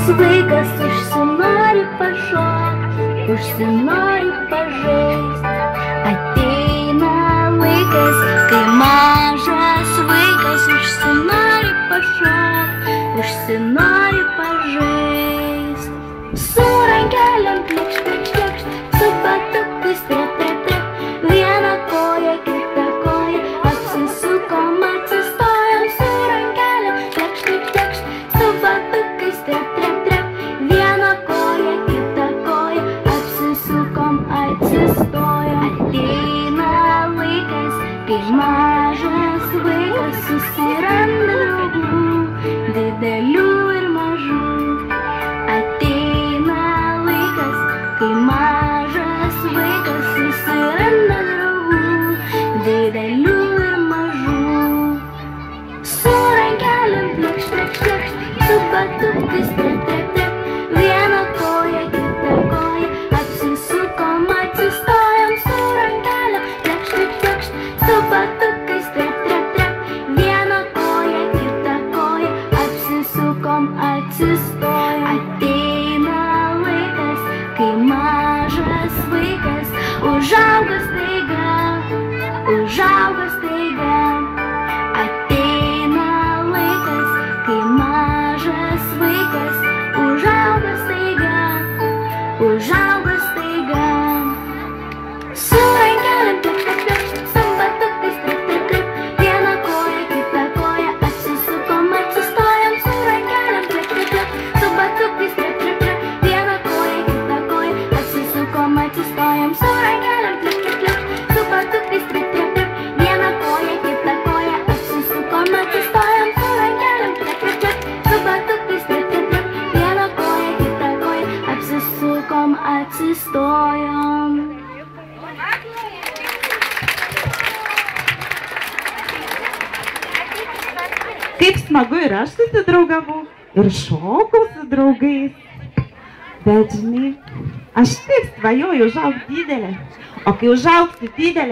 vaikas užsinori pašokt, užsinori pažaist. Ateina laikas, kai mažas vaikas užsinori pašokt, užsinori pažaist. Su rankelėm plekšt, plekšt, plekšt, su batukais trep, trep, trep. Vieną koją, kitą koją, apsisukom, atsistojom. Su rankelėm plekšt, plekšt, plekšt, su batukais trep, trep, trep. Vieną koją, kitą koją, apsisukom, atsistojom. Ateina laikas, kai mažas vaikas susiranda draugų, didelių ir mažų. Ateina laikas, kai mažas vaikas susiranda draugų, didelių ir mažų. Su rankelėm plekšt, plekšt, plekšt, su batukais trep, trep, trep. Vieną koją, kitą koją, apsisukom, atsistojom. Su rankelėm plekšt, plekšt, plekšt, su batukais trep, trep, trep. Vieną koją, kitą koją, apsisukom, atsistojom. Ateina laikas, kai mažas vaikas užauga staiga, užauga staiga. Ateina laikas, kai mažas vaikas užauga staiga, užauga staiga. Su rankelėm plekšt, plekšt, plekšt, su batukais trep, trep, trep. Vieną koją, kitą koją, apsisukom, atsistojom. Su rankelėm plekšt, plekšt, plekšt, su batukais trep, trep, trep. Vieną koją, kitą koją, apsisukom, atsistojom. Su rankelėm plekšt, plekšt, plekšt, su batukais trep, trep, trep. Vieną koją, kitą koją, apsisukom, atsistojom. Su rankelėm plekšt, plekšt, plekšt, su batukais trep, trep, trep. Vieną koją, kitą koją, apsisukom, atsistojom. Kaip smagu ir aš susidraugavau ir šokau su draugais. Bet žinai, aš taip svajoju užaugti didelė. O kai užaugsiu didelė,